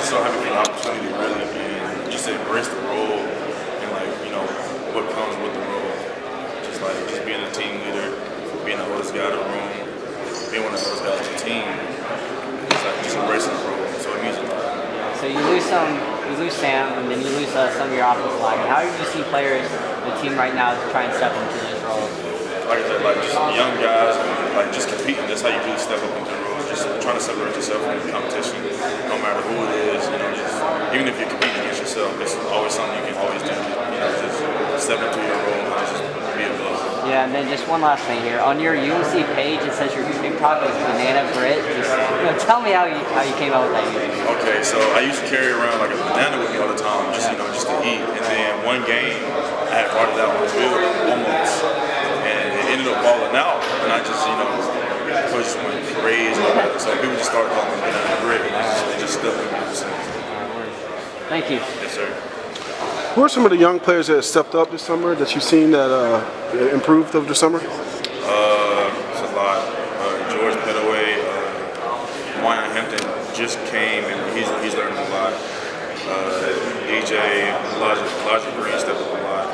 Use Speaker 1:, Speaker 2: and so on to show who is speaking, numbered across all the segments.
Speaker 1: just so happy for the opportunity, really, and just to embrace the role and what comes with the role. Just being a team leader, being the oldest guy in the room, being one of the oldest guys on the team. Just embracing the role. So it means a lot.
Speaker 2: So you lose Sam, and then you lose some of your offensive line. How do you see players, the team right now, try and step into those roles?
Speaker 1: Like I said, just young guys, just competing. That's how you really step up into the role. Just trying to separate yourself from the competition, no matter who it is. Even if you're competing against yourself, it's always something you can always do. Just step into your role and just be a player.
Speaker 2: Yeah, and then just one last thing here. On your UNC page, it says your TikTok is Banana Brit. Just tell me how you came up with that username.
Speaker 1: Okay, so I used to carry around a banana with me all the time, just to eat. And then one game, I had brought it out on the field almost, and it ended up falling out. And I just just went crazy about it. So people just started calling me Banana Brit, and it just stuck with me.
Speaker 2: Thank you.
Speaker 1: Yes, sir.
Speaker 3: Who are some of the young players that have stepped up this summer that you've seen that improved over the summer?
Speaker 1: It's a lot. George Pettaway, Wyatt Hampton just came and he's learning a lot. DJ, Elijah Green stepped up a lot.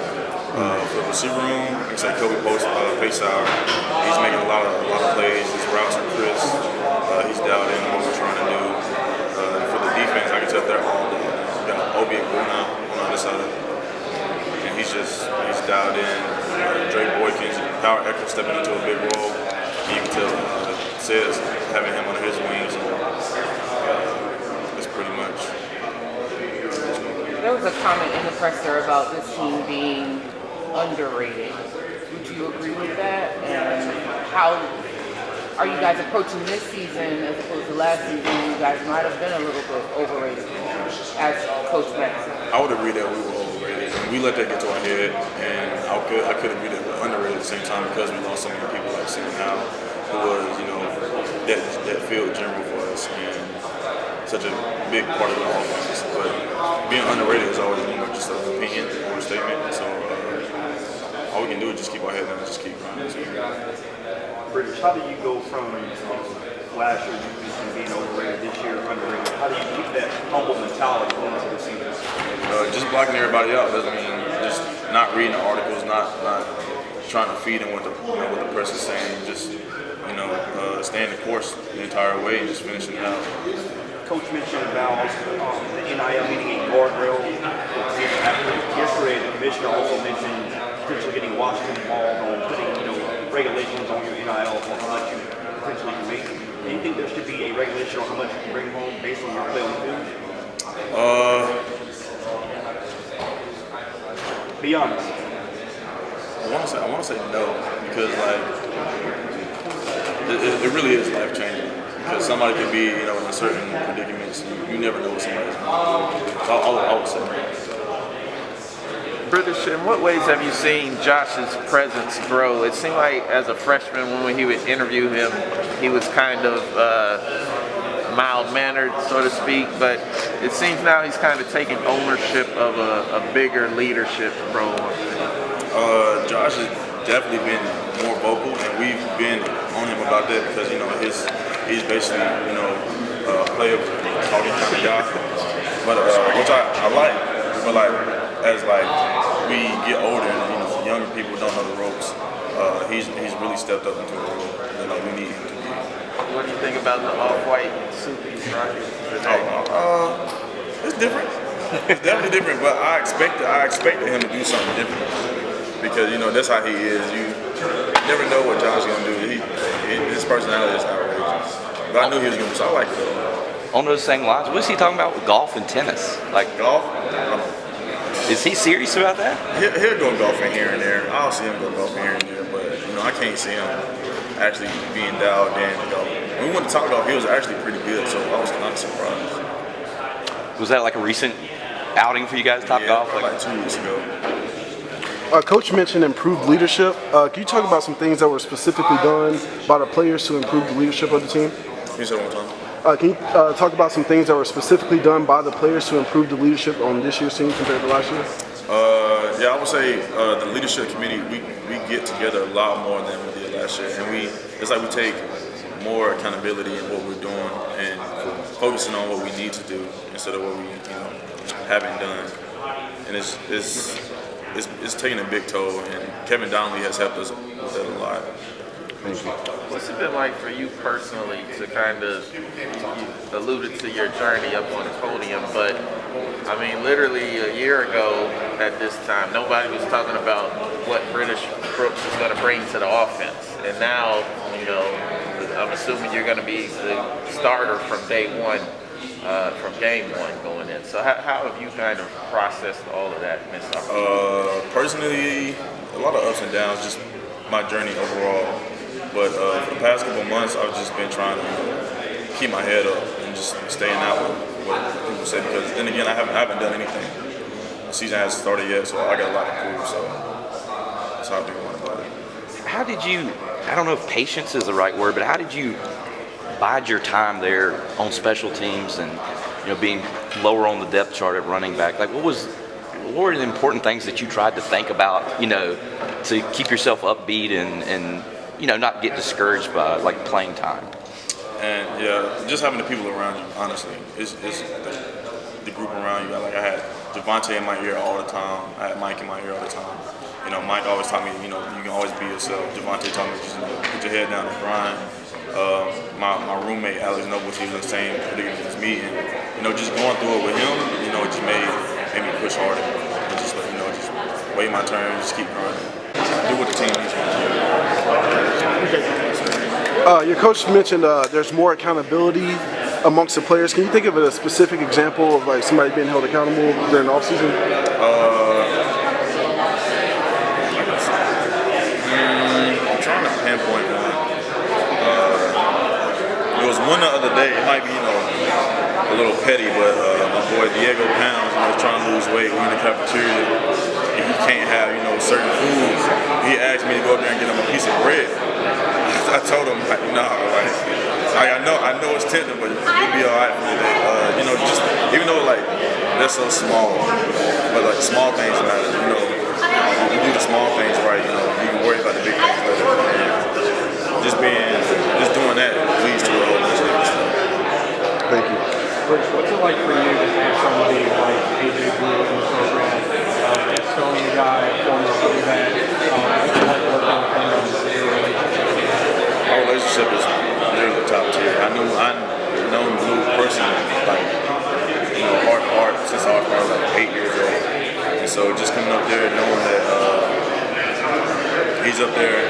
Speaker 1: For the receiver room, like I said, Kobe Pacehour, he's making a lot of plays. His routes are crisp. He's dialed in what we're trying to do. For the defense, I can tell they're all dialed in. We got Obi Aguna on the other side, and he's dialed in. Drake Boykins, Power Echo stepping into a big role. You can tell says having him under his wings. That's pretty much.
Speaker 4: There was a comment in the presser about this team being underrated. Would you agree with that? And how are you guys approaching this season as opposed to last season? You guys might have been a little bit overrated, as Coach Matt said.
Speaker 1: I would agree that we were overrated. We let that get to our head, and I could agree that we're underrated at the same time because we lost so many people like Sam Howell, who was that field general for us and such a big part of the offense. But being underrated is always just an opinion or a statement. So all we can do is just keep our head down and just keep grinding.
Speaker 5: British, how do you go from last year you being overrated, this year underrated? How do you keep that humble mentality going into the season?
Speaker 1: Just blocking everybody out doesn't mean just not reading the articles, not trying to feed them what the press is saying. Just staying the course the entire way and just finishing it out.
Speaker 5: Coach mentioned about the NIL meeting a guardrail. Yesterday, the commissioner also mentioned potentially getting Washington involved on putting regulations on your NIL on how much you potentially can make. Do you think there should be a regulation on how much you can bring home based on your play on the field? Be honest.
Speaker 1: I want to say no because it really is life changing. Because somebody could be in a certain predicaments. You never know what somebody's going to do. So I would say no.
Speaker 6: British, in what ways have you seen Josh's presence grow? It seemed like as a freshman when we would interview him, he was kind of mild-mannered, so to speak, but it seems now he's kind of taking ownership of a bigger leadership role.
Speaker 1: Josh has definitely been more vocal, and we've been on him about that because he's basically a player talking kind of guy, but which I like. But as we get older and younger people don't know the ropes, he's really stepped up into the role that we need him to be.
Speaker 6: What do you think about the off-white suit he's rocking today?
Speaker 1: It's different. It's definitely different, but I expected him to do something different because that's how he is. You never know what Josh's gonna do. His personality is outrageous. But I knew he was gonna do, so I like it though.
Speaker 7: On those same lines, what is he talking about with golf and tennis?
Speaker 1: Golf?
Speaker 7: Is he serious about that?
Speaker 1: He'll go golfing here and there. I'll see him go golfing here and there, but I can't see him actually being dialed in to golf. When we went to Top Golf, he was actually pretty good, so I was kind of surprised.
Speaker 7: Was that like a recent outing for you guys, Top Golf?
Speaker 1: Like 2 weeks ago.
Speaker 3: Coach mentioned improved leadership. Can you talk about some things that were specifically done by the players to improve the leadership of the team?
Speaker 1: Can you say it one time?
Speaker 3: Can you talk about some things that were specifically done by the players to improve the leadership on this year's team compared to last year?
Speaker 1: Yeah, I would say the leadership committee, we get together a lot more than we did last year. And it's like we take more accountability in what we're doing. And focusing on what we need to do instead of what we haven't done, and it's taking a big toll. And Kevin Donnelly has helped us with that a lot.
Speaker 3: Thank you.
Speaker 6: What's it been like for you personally to kind of, you alluded to your journey up on the podium, but I mean, literally a year ago at this time, nobody was talking about what British Brooks is going to bring to the offense. And now, I'm assuming you're going to be the starter from day one, from game one going in. So how have you kind of processed all of that, Miss?
Speaker 1: Personally, a lot of ups and downs, just my journey overall. But for the past couple of months, I've just been trying to keep my head up and just staying out with what people say. Because then again, I haven't done anything. The season hasn't started yet, so I got a lot to prove. So that's how I've been going about it.
Speaker 7: How did you, I don't know if patience is the right word, but how did you bide your time there on special teams and being lower on the depth chart at running back? Like, what were the important things that you tried to think about, to keep yourself upbeat and not get discouraged by like playing time?
Speaker 1: And just having the people around you, honestly, it's the group around you. Like I had Devontae in my ear all the time. I had Mike in my ear all the time. Mike always taught me, you can always be yourself. Devontae taught me just put your head down and grind. My roommate Alex Nobles, he was the same predicament as me, and just going through it with him, it just made me push harder. And just just wait my turn, just keep grinding. Do what the team needs me to do.
Speaker 3: Your coach mentioned there's more accountability amongst the players. Can you think of a specific example of like somebody being held accountable during the offseason?
Speaker 1: I'm trying to pinpoint one. There was one the other day. It might be a little petty, but my boy Diego Pounds was trying to lose weight. We're in the cafeteria, and he can't have certain foods. He asked me to go up there and get him a piece of bread. I told him, I know it's tender, but you'll be all right for today. Just even though they're so small, but small things matter. You do the small things right. You can worry about the big things later. Just doing that leads to a whole bunch of different stuff.
Speaker 3: Thank you.
Speaker 8: What's it like for you to have somebody like AJ Blue in the program, Estonian guy, former quarterback,
Speaker 1: Our relationship is literally top tier. I've known Blue personally, heart since I was 8 years old. And so just coming up there and knowing that he's up there,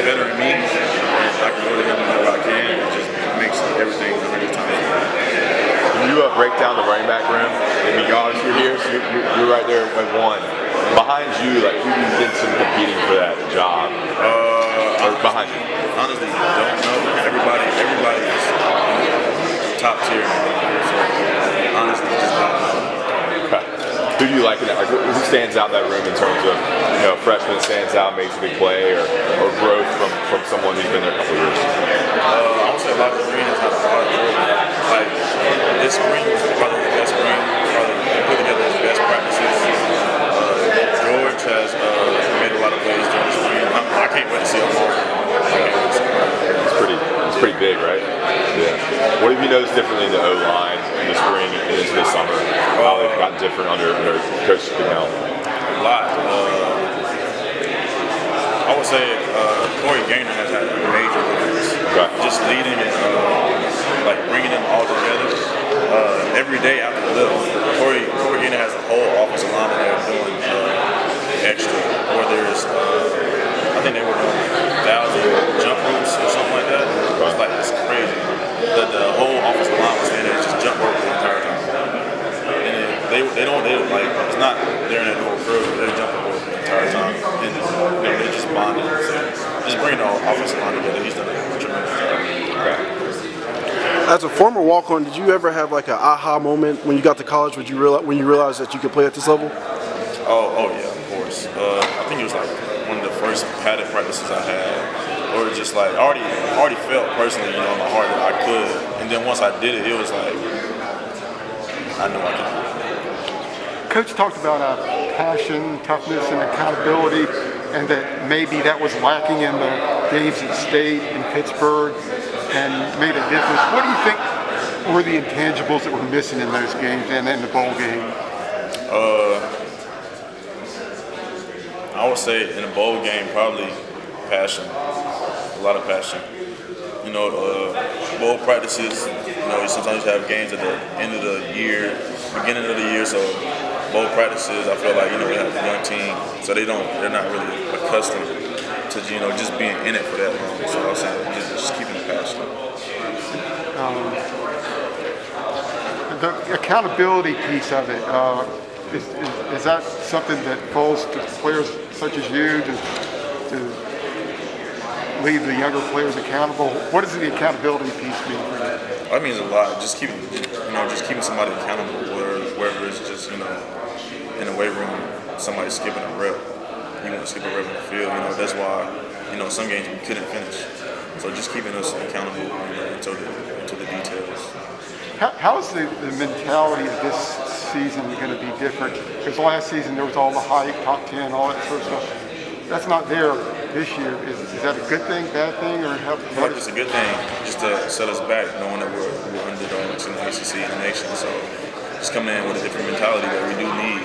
Speaker 1: better than me, and I can go to him whenever I can, it just makes everything 100 times better.
Speaker 9: When you break down the running back room, you're here, so you're right there at one. Behind you, who do you think's competing for that job? Or behind you?
Speaker 1: Honestly, don't know. Everybody is top tier. So honestly, just don't know.
Speaker 9: Okay. Who do you like in that? Who stands out in that room in terms of a freshman that stands out, makes a big play, or growth from someone who's been there a couple of years?
Speaker 1: I would say Bobby Green has had a hard growth. This spring was probably the best spring. Probably put together his best practices. George has made a lot of plays during the spring. I can't wait to see him more.
Speaker 9: It's pretty big, right? Yeah. What have you noticed differently in the O-line in the spring and into the summer? How they've gotten different under Coach Breakout?
Speaker 1: A lot. I would say Corey Gaynor has had a major difference.
Speaker 9: Okay.
Speaker 1: Just leading and bringing them all together every day after the lift. Corey Gaynor has a whole offensive line there doing extra. Whether it's I think they were doing 1,000 jump ropes or something like that. It's crazy. The whole offensive line was standing there just jump rope the entire time. And they don't it's not they're in a dual curve, they're jumping rope the entire time. And they're just bonding. So just bringing the offensive line together, he's done a tremendous job.
Speaker 3: As a former walk-on, did you ever have an aha moment when you got to college? When you realized that you could play at this level?
Speaker 1: Oh yeah, of course. I think it was one of the first padded practices I had, or just I already felt personally, in my heart that I could. And then once I did it, it was I knew I could do it.
Speaker 8: Coach talked about passion, toughness, and accountability, and that maybe that was lacking in the games at State and Pittsburgh, and made a difference. What do you think were the intangibles that were missing in those games and in the bowl game?
Speaker 1: I would say in a bowl game, probably passion, a lot of passion. You know, bowl practices, you know, sometimes you have games at the end of the year, beginning of the year, so bowl practices, I feel like, you know, we have a young team, so they're not really accustomed to, you know, just being in it for that long. So I was saying, just keeping it passionate.
Speaker 8: The accountability piece of it, is that something that falls to players such as you to leave the younger players accountable? What does the accountability piece mean for you?
Speaker 1: That means a lot. Just keeping somebody accountable, wherever it's just, you know, in the weight room, somebody skipping a rep. You want to skip a rep in the field, you know. That's why, you know, some games we couldn't finish. So just keeping us accountable, you know, into the details.
Speaker 8: How is the mentality of this season going to be different? Because last season there was all the hype, top 10, all that sort of stuff. That's not there this year. Is that a good thing, bad thing, or how?
Speaker 1: I think it's a good thing, just to set us back, knowing that we're underdogs in the ACC and the nation. So just coming in with a different mentality that we do need.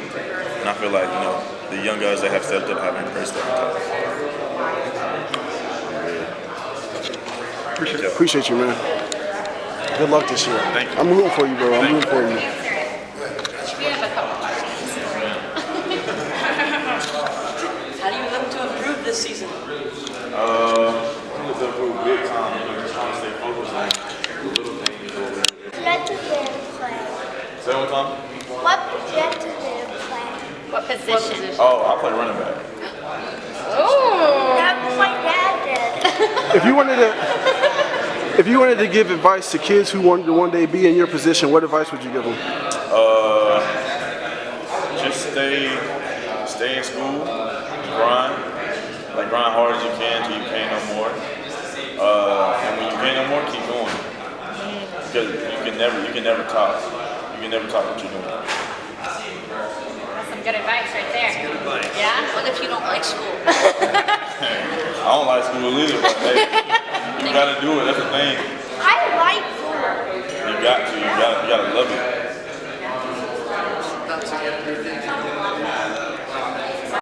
Speaker 1: And I feel like, you know, the young guys that have stepped up have embraced that mentality.
Speaker 3: Appreciate you, man. Good luck this year.
Speaker 1: Thank you.
Speaker 3: I'm rooting for you, bro. I'm rooting for you.
Speaker 10: We have a couple questions.
Speaker 11: How do you look to improve this season?
Speaker 1: To improve big time. You know, just trying to stay focused on the little things.
Speaker 12: Projected play.
Speaker 1: Say one time.
Speaker 12: What projected play?
Speaker 10: What position?
Speaker 1: Oh, I play running back.
Speaker 10: Oh.
Speaker 12: That's what my dad did.
Speaker 3: If you wanted to give advice to kids who wanted to one day be in your position, what advice would you give them?
Speaker 1: Just stay in school, grind hard as you can until you can't no more. And when you can't no more, keep going. Because you can never top. You can never top what you're doing.
Speaker 10: That's some good advice right there.
Speaker 11: Good advice.
Speaker 10: Yeah?
Speaker 11: What if you don't like school?
Speaker 1: I don't like school either, but hey, you gotta do it. That's the thing.
Speaker 12: I like school.
Speaker 1: You gotta love it.
Speaker 11: That's a good thing.